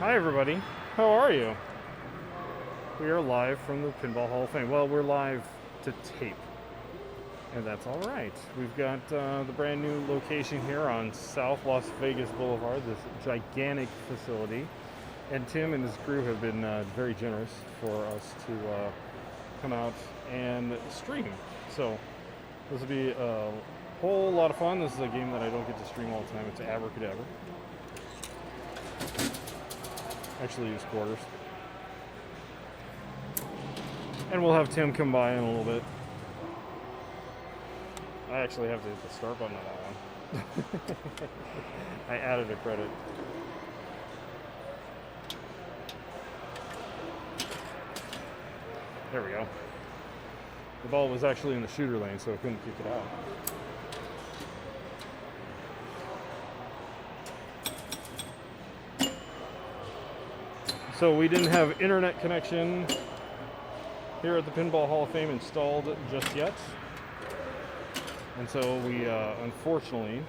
Hi everybody, how are you? We are live from the Pinball Hall of Fame. Well, we're live to tape, and that's all right. We've got the brand new location here on South Las Vegas Boulevard, this gigantic facility. And Tim and his crew have been very generous for us to come out and stream. So this will be a whole lot of fun. This is a game that I don't get to stream all the time. It's Abracadabra. Actually use quarters. And we'll have Tim come by in a little bit. I actually have to hit the start button on that one. I added a credit. There we go. The ball was actually in the shooter lane, so I couldn't kick it out. So we didn't have internet connection here at the Pinball Hall of Fame installed just yet. And so we, unfortunately,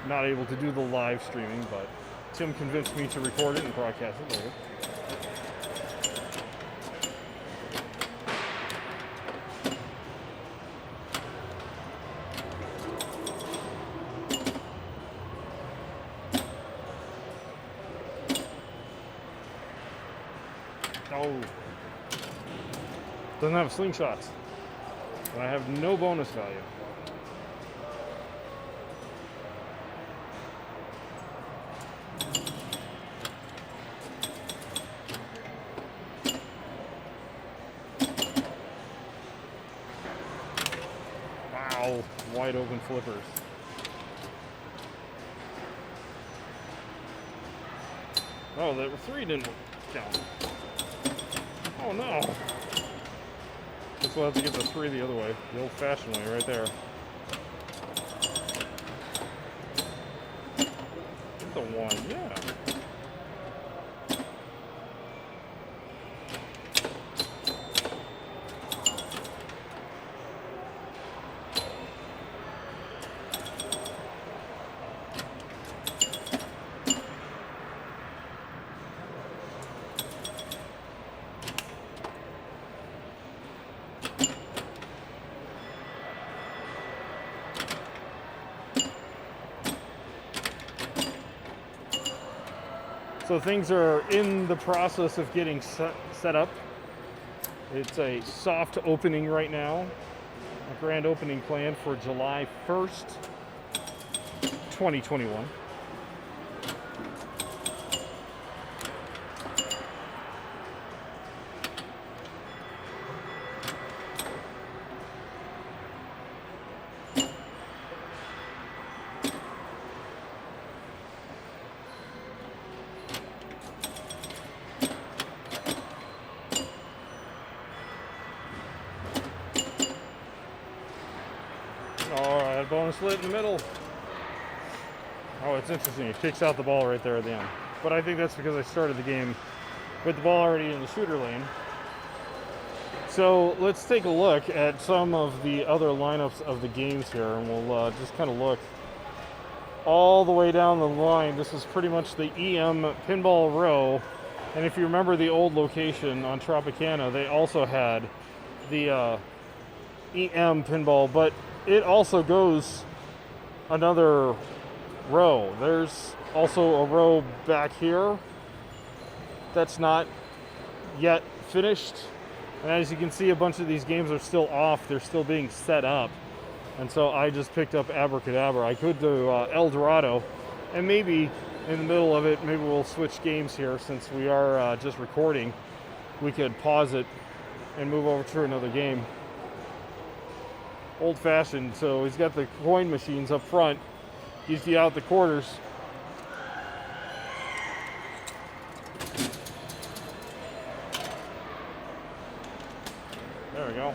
not able to do the live streaming, but Tim convinced me to record it and broadcast it later. Oh, doesn't have slingshots, and I have no bonus value. Wow, wide open flippers. Oh, the three didn't count. Oh no! Guess we'll have to get the three the other way, the old-fashioned way, right there. Get the one, yeah. So things are in the process of getting set up. It's a soft opening right now. A grand opening planned for July 1st, 2021. Alright, bonus lit in the middle. Oh, it's interesting. It kicks out the ball right there at the end. But I think that's because I started the game with the ball already in the shooter lane. So let's take a look at some of the other lineups of the games here, and we'll just kind of look all the way down the line. This is pretty much the EM Pinball Row. And if you remember the old location on Tropicana, they also had the EM Pinball, but it also goes another row. There's also a row back here that's not yet finished. And as you can see, a bunch of these games are still off. They're still being set up. And so I just picked up Abracadabra. I could do El Dorado. And maybe in the middle of it, maybe we'll switch games here since we are just recording. We could pause it and move over to another game. Old-fashioned, so he's got the coin machines up front. Gives you out the quarters. There we go.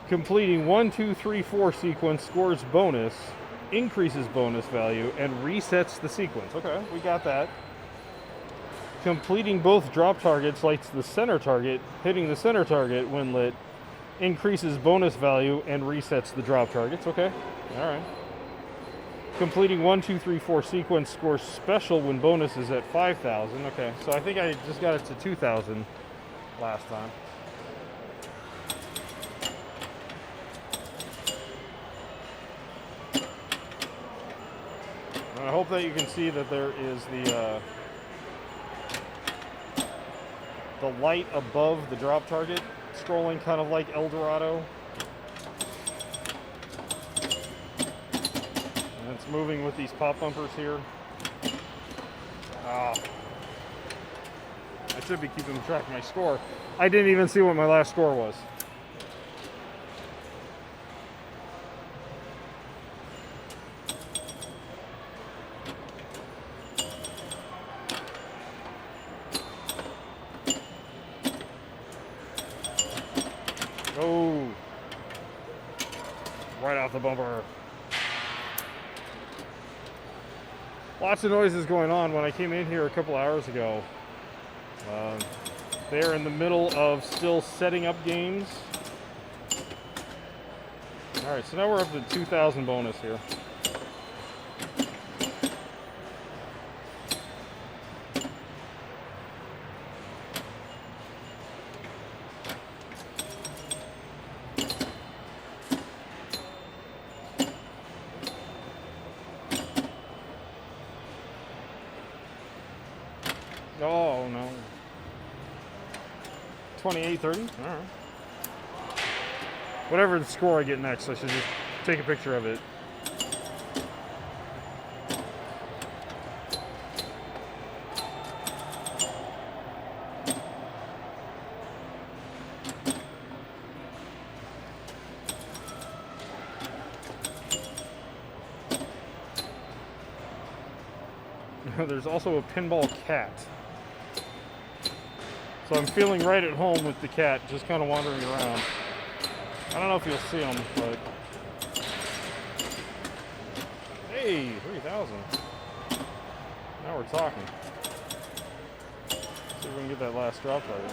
Completing 1, 2, 3, 4 sequence scores bonus, increases bonus value, and resets the sequence. Okay, we got that. Completing both drop targets lights the center target. Hitting the center target when lit increases bonus value and resets the drop targets. Okay, all right. Completing 1, 2, 3, 4 sequence scores special when bonus is at 5,000. Okay, so I think I just got it to 2,000 last time. And I hope that you can see that there is the light above the drop target scrolling kind of like El Dorado. And it's moving with these pop bumpers here. I should be keeping track of my score. I didn't even see what my last score was. Oh, right off the bumper. Lots of noises going on. When I came in here a couple hours ago, they're in the middle of still setting up games. All right, so now we're up to 2,000 bonus here. Oh, no. 28-30? All right. Whatever the score I get next, I should just take a picture of it. There's also a pinball cat. So I'm feeling right at home with the cat, just kind of wandering around. I don't know if you'll see him, but... Hey, 3,000. Now we're talking. See if we can get that last drop target.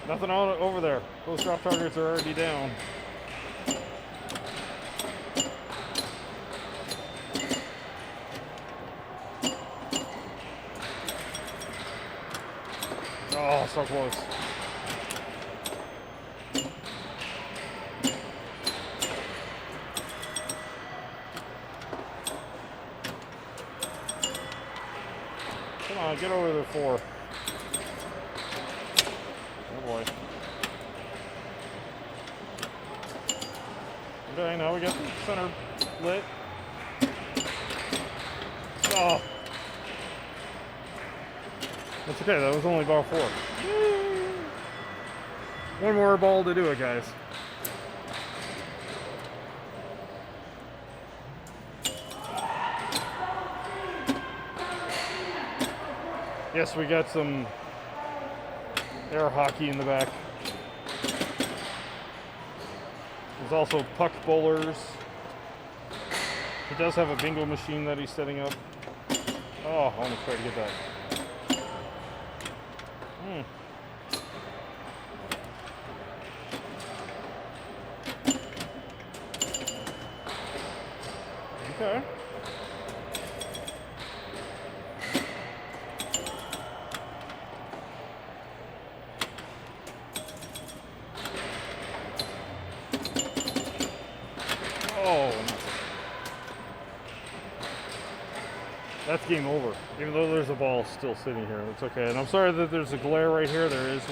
Nothing on over there. Those drop targets are already down. Oh, so close. Come on, get over the 4. Oh boy. Okay, now we got the center lit. Oh. That's okay, that was only ball 4. One more ball to do it, guys. Yes, we got some air hockey in the back. There's also puck bowlers. He does have a bingo machine that he's setting up. Oh, I almost tried to get that. Okay. Oh, that's game over. Even though there's a ball still sitting here, it's okay. And I'm sorry that there's a glare right here. There is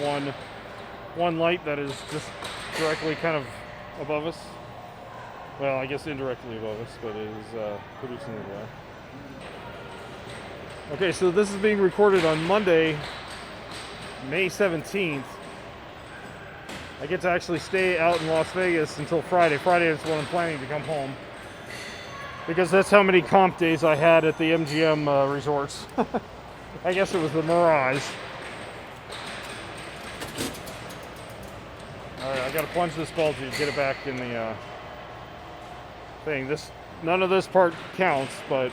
one light that is just directly kind of above us. Well, I guess indirectly above us, but it is producing the glare. Okay, so this is being recorded on Monday, May 17th. I get to actually stay out in Las Vegas until Friday. Friday is when I'm planning to come home, because that's how many comp days I had at the MGM resorts. I guess it was the Mirage. All right, I got to plunge this ball to get it back in the thing. This none of this part counts, but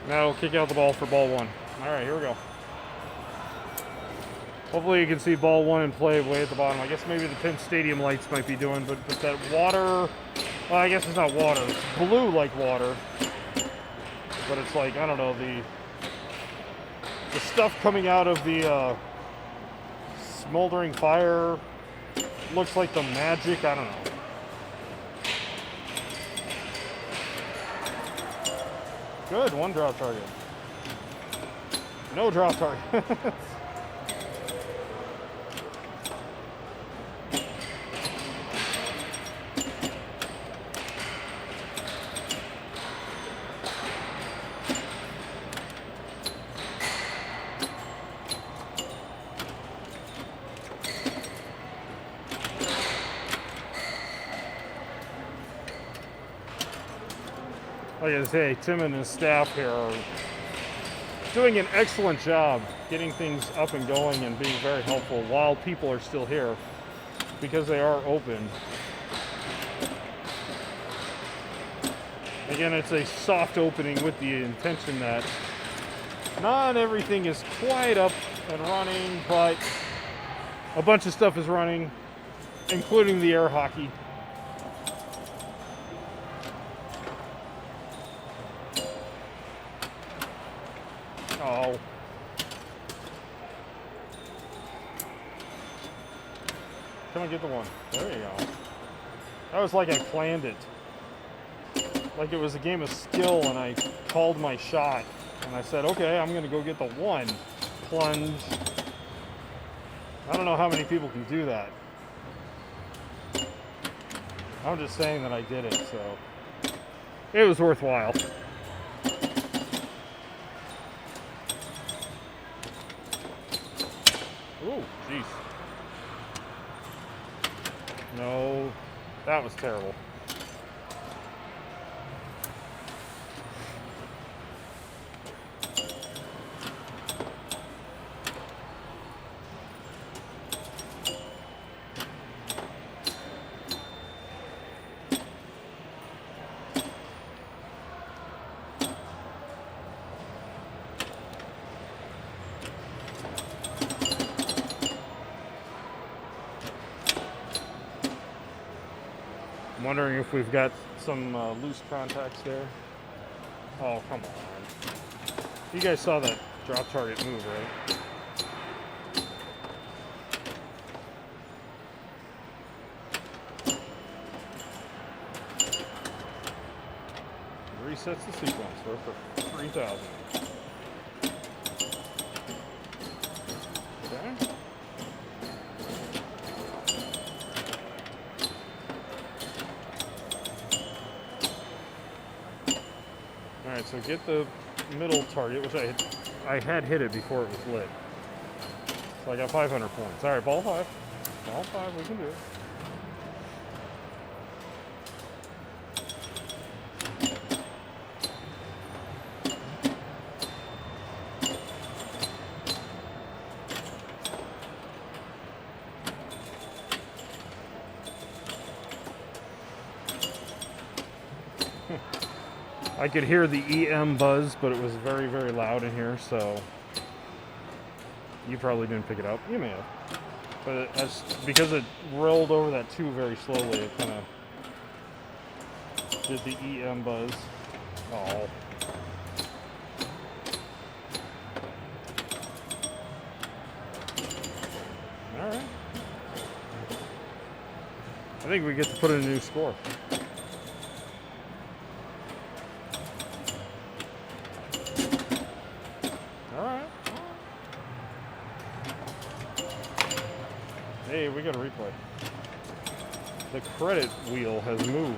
that'll kick out the ball for ball one. All right, here we go. Hopefully you can see ball one in play way at the bottom. I guess maybe the Penn Stadium lights might be doing, but that water, well, I guess it's not water. It's blue like water, but it's like, I don't know, the stuff coming out of the smoldering fire looks like the magic, I don't know. Good, one drop target. No drop target. Like I say, Tim and his staff here are doing an excellent job getting things up and going and being very helpful while people are still here, because they are open. Again, it's a soft opening with the intention that not everything is quite up and running, but a bunch of stuff is running, including the air hockey. Oh. Come and get the one. There you go. That was like I planned it. Like it was a game of skill and I called my shot. And I said, okay, I'm going to go get the one. Plunge. I don't know how many people can do that. I'm just saying that I did it, so it was worthwhile. Ooh, jeez. No, that was terrible. I'm wondering if we've got some loose contacts there. Oh, come on. You guys saw that drop target move, right? Resets the sequence. We're for 3,000. Okay. Alright, so get the middle target, which I had hit it before it was lit. So I got 500 points. Alright, ball 5. Ball 5, we can do it. I could hear the EM buzz, but it was very, very loud in here, so you probably didn't pick it up. You may have. But that's because it rolled over that 2 very slowly, it kind of did the EM buzz. Oh. Alright. I think we get to put in a new score. Hey, we got a replay. The credit wheel has moved.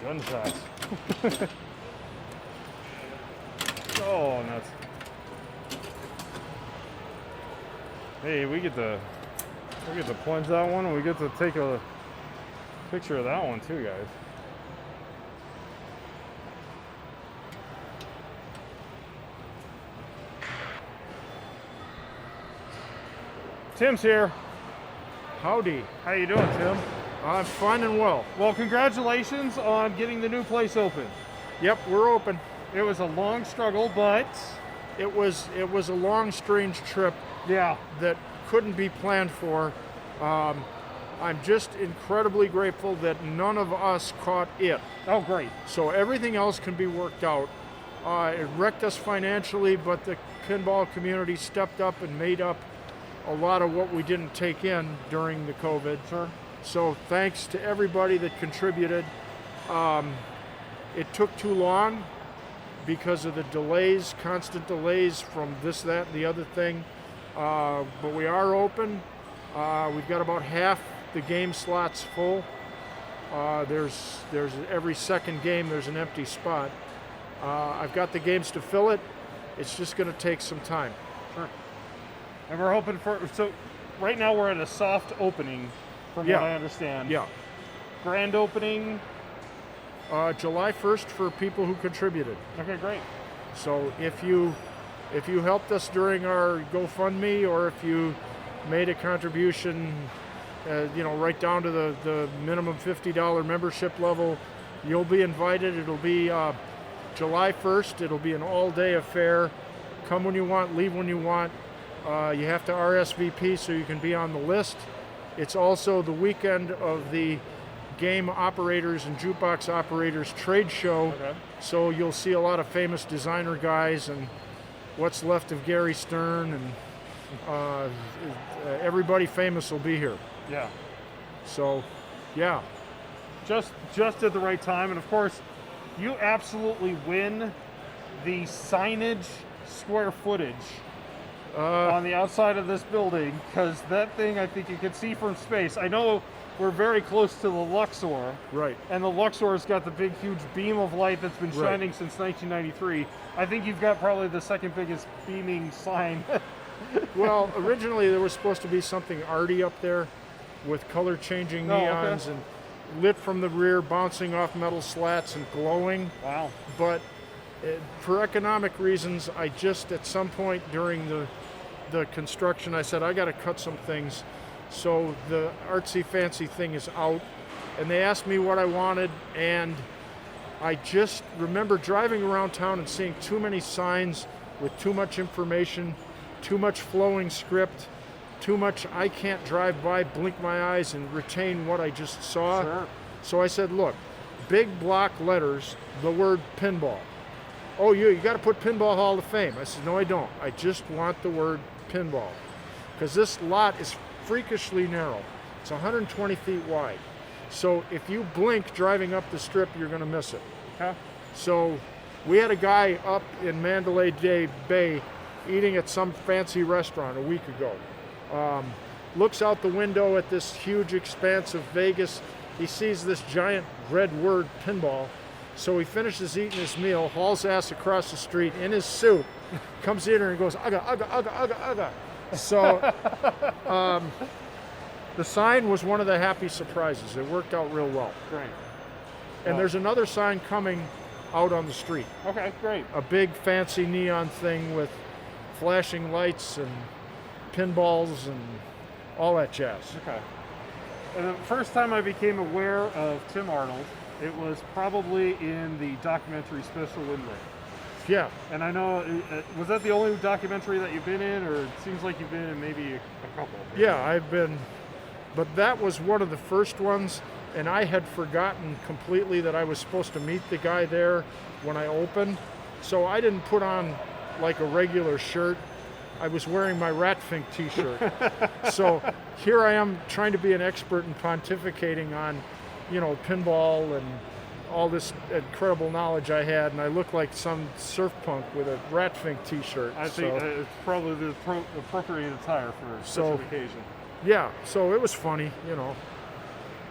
Gunshots. Oh, nuts. Hey, we get to plunge that one, and we get to take a picture of that one too, guys. Tim's here. Howdy. How you doing, Tim? I'm fine and well. Well, congratulations on getting the new place open. Yep, we're open. It was a long struggle, but It was a long, strange trip yeah, that couldn't be planned for. I'm just incredibly grateful that none of us caught it. oh great. So everything else can be worked out. It wrecked us financially, but the pinball community stepped up and made up a lot of what we didn't take in during the COVID. Sure. So thanks to everybody that contributed. It took too long because of the delays, constant delays from this, that, and the other thing. But we are open. We've got about half the game slots full. There's every second game there's an empty spot. I've got the games to fill it. It's just going to take some time. Sure. And we're hoping for, so right now we're at a soft opening from Yeah. what I understand. Yeah. Grand opening. July 1st for people who contributed. Okay, great. So if you helped us during our GoFundMe, or if you made a contribution, right down to the minimum $50 membership level, you'll be invited. It'll be July 1st. It'll be an all-day affair. Come when you want, leave when you want. You have to RSVP so you can be on the list. It's also the weekend of the Game Operators and Jukebox Operators trade show. Okay. So you'll see a lot of famous designer guys and what's left of Gary Stern, and everybody famous will be here. Yeah. So, yeah. Just at the right time, and of course, you absolutely win the signage square footage on the outside of this building, because that thing I think you can see from space. I know we're very close to the Luxor. Right. And the Luxor's got the big, huge beam of light that's been shining since 1993. I think you've got probably the second biggest beaming sign. Well, originally there was supposed to be something arty up there with color changing neons and lit from the rear, bouncing off metal slats and glowing. Wow. But for economic reasons, I just, at some point during the construction, I said, I got to cut some things. So the artsy fancy thing is out, and they asked me what I wanted, and I just remember driving around town and seeing too many signs with too much information, too much flowing script, too much I can't drive by, blink my eyes, and retain what I just saw. Sure. So I said, look, big block letters, the word pinball. Oh, you got to put Pinball Hall of Fame. I said, no, I don't. I just want the word pinball, because this lot is freakishly narrow. It's 120 feet wide. So if you blink driving up the strip, you're going to miss it. Okay. So we had a guy up in Mandalay Bay eating at some fancy restaurant a week ago. Looks out the window at this huge expanse of Vegas. He sees this giant red word pinball. So he finishes eating his meal, hauls ass across the street in his suit, comes in and goes, "Ugga, ugga, ugga, ugga, ugga." So the sign was one of the happy surprises. It worked out real well. Great. And there's another sign coming out on the street. Okay, great. A big fancy neon thing with flashing lights and pinballs and all that jazz. Okay. And the first time I became aware of Tim Arnold, it was probably in the documentary Special Wind Rate. Yeah. And I know, was that the only documentary that you've been in, or it seems like you've been in maybe a couple? Yeah, I've been, but that was one of the first ones, and I had forgotten completely that I was supposed to meet the guy there when I opened, so I didn't put on like a regular shirt. I was wearing my Ratfink t-shirt. So here I am trying to be an expert in pontificating on, pinball and all this incredible knowledge I had, and I look like some surf punk with a Ratfink t-shirt. I think it's probably the appropriate attire for such an occasion. Yeah, so it was funny,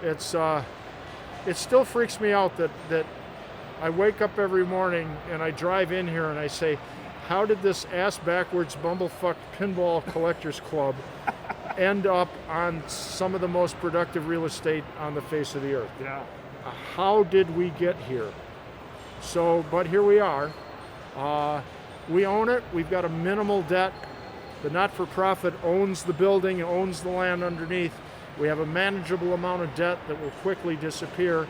It's it still freaks me out that I wake up every morning and I drive in here and I say, how did this ass-backwards bumblefuck pinball collectors club end up on some of the most productive real estate on the face of the earth? Yeah. How did we get here? So, but here we are. We own it. We've got a minimal debt. The not-for-profit owns the building, owns the land underneath. We have a manageable amount of debt that will quickly disappear.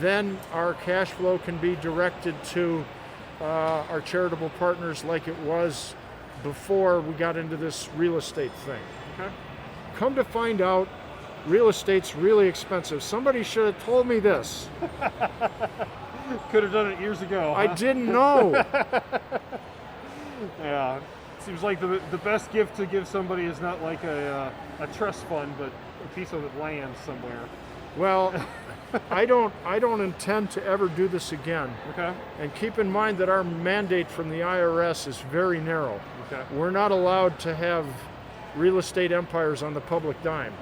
Then our cash flow can be directed to our charitable partners like it was before we got into this real estate thing. Okay. Come to find out, real estate's really expensive. Somebody should have told me this. Could have done it years ago. I didn't know. Yeah. Seems like the best gift to give somebody is not like a trust fund, but a piece of land somewhere. Well, I don't intend to ever do this again. Okay. And keep in mind that our mandate from the IRS is very narrow. Okay. We're not allowed to have real estate empires on the public dime.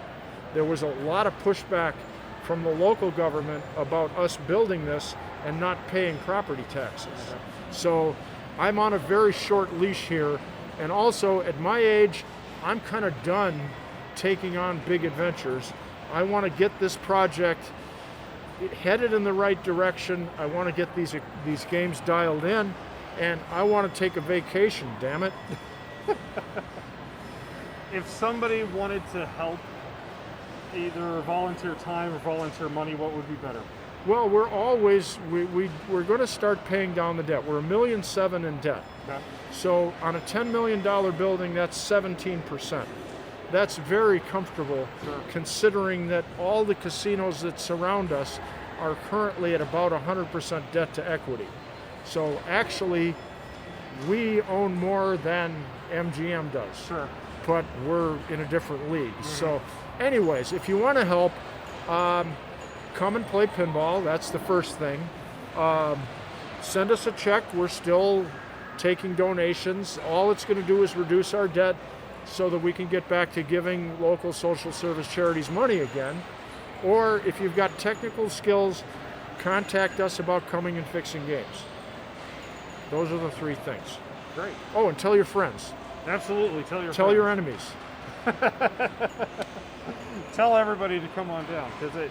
There was a lot of pushback from the local government about us building this and not paying property taxes. Okay. So I'm on a very short leash here. And also, at my age, I'm kind of done taking on big adventures. I want to get this project headed in the right direction. I want to get these games dialed in, and I want to take a vacation, damn it. If somebody wanted to help, either volunteer time or volunteer money, what would be better? Well, we're going to start paying down the debt. We're $1.7 million in debt. Okay. So on a $10 million building, that's 17%. That's very comfortable, Sure. Considering that all the casinos that surround us are currently at about 100% debt to equity. So actually, we own more than MGM does. Sure. But we're in a different league. Mm-hmm. So anyways, if you want to help, come and play pinball. That's the first thing. Send us a check. We're still taking donations. All it's going to do is reduce our debt so that we can get back to giving local social service charities money again. Or if you've got technical skills, contact us about coming and fixing games. Those are the three things. Great. Oh, and tell your friends. Absolutely. Tell your enemies. Tell everybody to come on down, because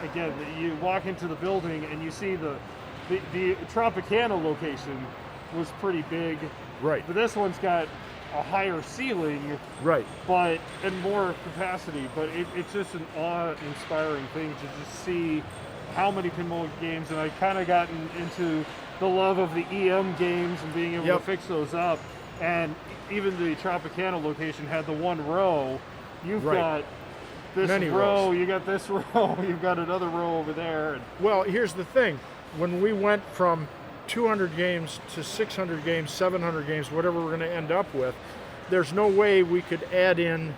again, you walk into the building and you see the Tropicana location was pretty big. Right. But this one's got a higher ceiling. Right. And more capacity. But it's just an awe-inspiring thing to just see how many pinball games, and I've kind of gotten into the love of the EM games and being able to fix those up. And even the Tropicana location had the one row. You've got this Many row, rows. you got this row, you've got another row over there. Well, here's the thing. When we went from 200 games to 600 games, 700 games, whatever we're going to end up with, there's no way we could add in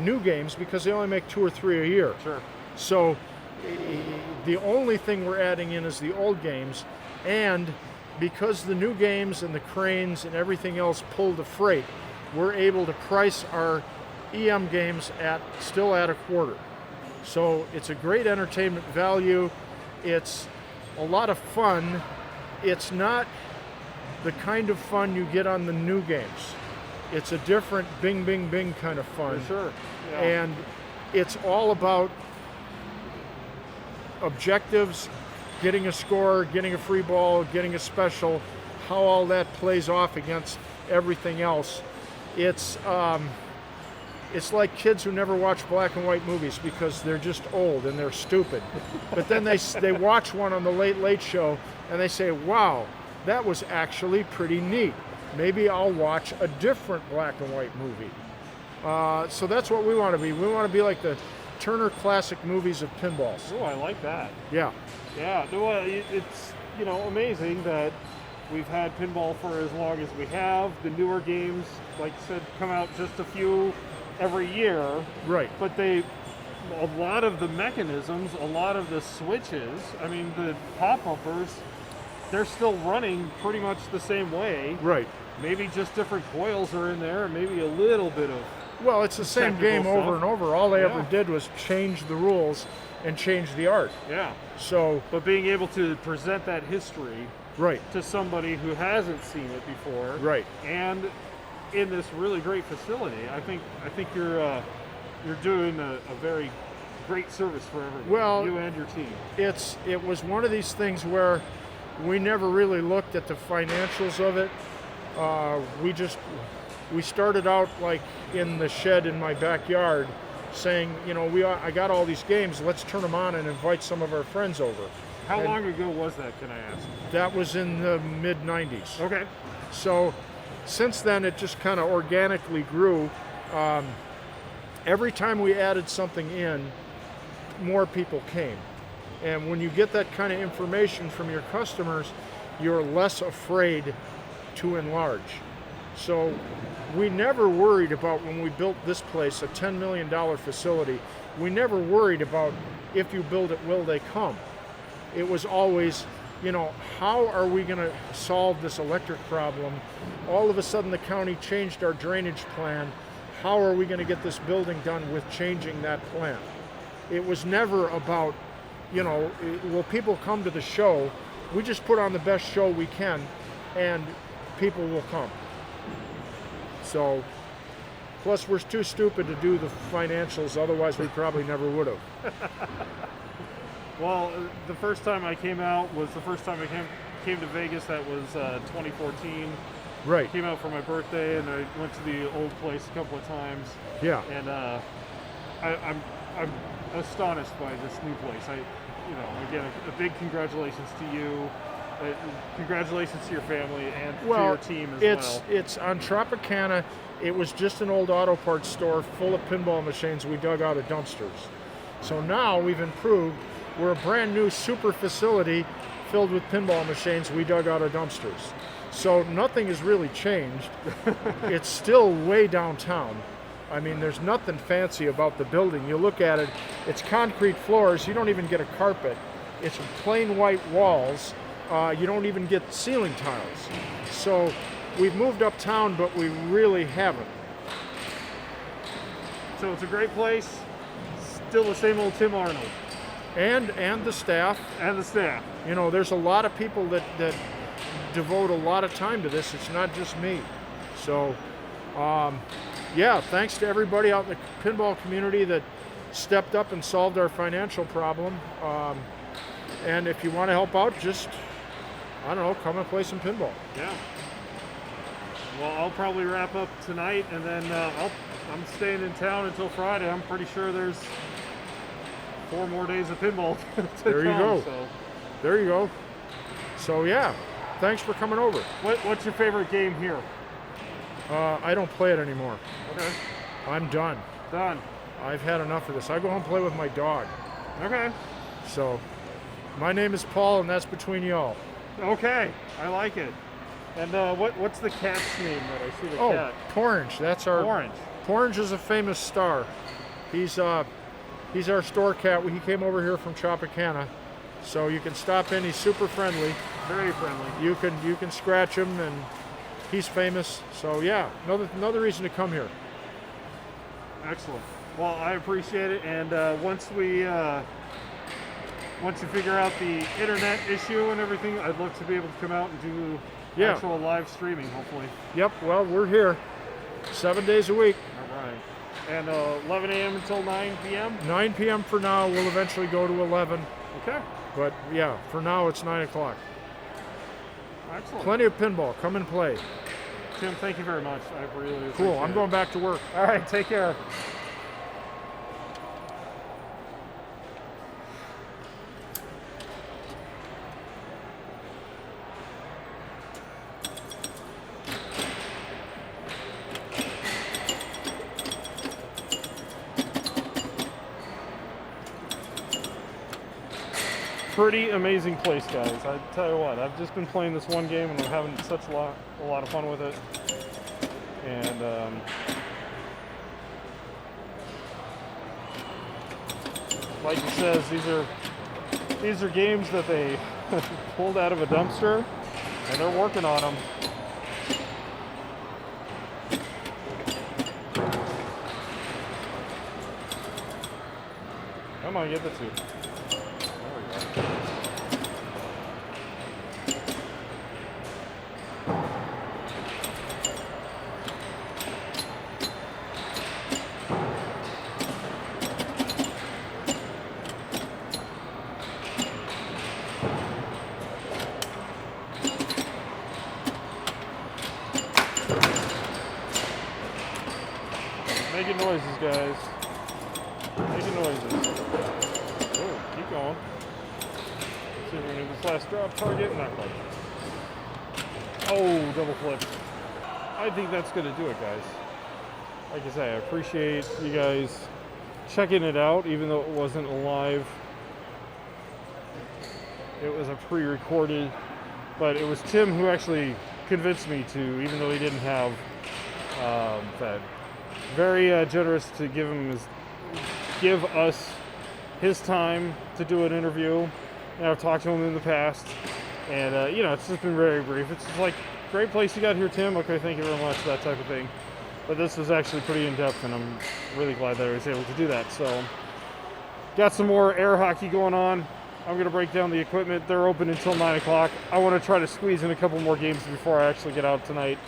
new games because they only make 2 or 3 a year. Sure. So the only thing we're adding in is the old games, and because the new games and the cranes and everything else pull the freight, we're able to price our EM games still at a quarter. So it's a great entertainment value. It's a lot of fun. It's not the kind of fun you get on the new games. It's a different bing, bing, bing kind of fun. For sure. Yeah. And it's all about objectives, getting a score, getting a free ball, getting a special, how all that plays off against everything else. It's like kids who never watch black and white movies because they're just old and they're stupid. But then they watch one on the Late Late Show and they say, wow, that was actually pretty neat. Maybe I'll watch a different black and white movie. So that's what we want to be. We want to be like the Turner Classic Movies of pinballs. Oh, I like that. Yeah. Yeah, it's amazing that we've had pinball for as long as we have. The newer games, like I said, come out just a few every year. Right. But a lot of the mechanisms, a lot of the switches, I mean, the pop bumpers, they're still running pretty much the same way. Right. Maybe just different coils are in there, maybe a little bit of Well, it's the same technical game over stuff. and over. All they Yeah. ever did was change the rules and change the art. Yeah. So, But being able to present that history right, to somebody who hasn't seen it before, right. and in this really great facility, I think you're doing a very great service for everyone. Well, you and your team. It was one of these things where we never really looked at the financials of it. We started out like in the shed in my backyard, saying, you know, I got all these games. Let's turn them on and invite some of our friends over. How long ago was that? Can I ask? That was in the mid '90s. Okay. So since then, it just kind of organically grew. Every time we added something in, more people came. And when you get that kind of information from your customers, you're less afraid to enlarge. So we never worried about, when we built this place, a $10 million facility, we never worried about, if you build it, will they come? It was always, you know, how are we going to solve this electric problem? All of a sudden the county changed our drainage plan. How are we going to get this building done with changing that plan? It was never about, you know, will people come to the show? We just put on the best show we can, and people will come. So, plus we're too stupid to do the financials, otherwise we probably never would have. Well, the first time I came out was the first time I came to Vegas. That was 2014. Right. Came out for my birthday, and I went to the old place a couple of times. Yeah. And I'm astonished by this new place. Again, a big congratulations to you. Congratulations to your family and to your team as well. It's on Tropicana. It was just an old auto parts store full of pinball machines we dug out of dumpsters. So now we've improved. We're a brand new super facility filled with pinball machines we dug out of dumpsters. So nothing has really changed. It's still way downtown. I mean, there's nothing fancy about the building. You look at it, it's concrete floors. You don't even get a carpet. It's plain white walls. You don't even get ceiling tiles. So we've moved uptown, but we really haven't. So it's a great place. Still the same old Tim Arnold. And the staff. And the staff. You know, there's a lot of people that devote a lot of time to this. It's not just me. So, yeah, thanks to everybody out in the pinball community that stepped up and solved our financial problem. And if you want to help out, just, I don't know, come and play some pinball. Yeah. Well, I'll probably wrap up tonight, and then I'm staying in town until Friday. I'm pretty sure there's 4 more days of pinball to There you come, go. So. There you go. So yeah, thanks for coming over. What's your favorite game here? I don't play it anymore. Okay. I'm done. Done. I've had enough of this. I go home and play with my dog. Okay. So, my name is Paul, and that's between y'all. Okay. I like it. And what's the cat's name that I see the cat? Oh, Porridge. That's our... Orange. Porridge is a famous star. He's our store cat. He came over here from Tropicana. So you can stop in. He's super friendly. Very friendly. You can scratch him, and he's famous. So yeah, another reason to come here. Excellent. Well, I appreciate it. And once you figure out the internet issue and everything, I'd love to be able to come out and do actual live streaming, hopefully. Yep. Well, we're here 7 days a week. All right. And 11 a.m. until 9 p.m. 9 p.m. for now. We'll eventually go to 11. Okay. But yeah, for now it's 9 o'clock. Excellent. Plenty of pinball. Come and play. Tim, thank you very much. I really appreciate Cool. I'm going back to work. All right. Take care. Pretty amazing place, guys. I tell you what, I've just been playing this one game and I'm having such a lot of fun with it. And like it says, these are games that they pulled out of a dumpster, and they're working on them. Come on, get the 2. There we go. Making noises, guys. Making noises. Oh, keep going. Let's see if we can get this last drop target. Not quite. Oh, double flip. I think that's going to do it, guys. Like I say, I appreciate you guys checking it out, even though it wasn't live. It was a pre-recorded, but it was Tim who actually convinced me to, even though he didn't have that. Very generous to give us his time to do an interview. And I've talked to him in the past, and it's just been very brief. It's just like, great place you got here, Tim. Okay, thank you very much, that type of thing. But this was actually pretty in-depth, and I'm really glad that I was able to do that. So, got some more air hockey going on. I'm going to break down the equipment. They're open until 9 o'clock. I want to try to squeeze in a couple more games before I actually get out tonight.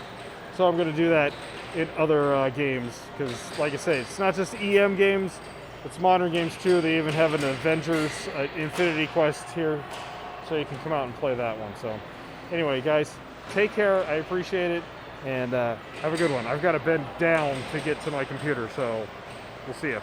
So I'm going to do that in other games, because like I say, it's not just EM games, it's modern games too. They even have an Avengers Infinity Quest here, so you can come out and play that one. So anyway, guys, take care. I appreciate it, and have a good one. I've got to bend down to get to my computer, so we'll see you.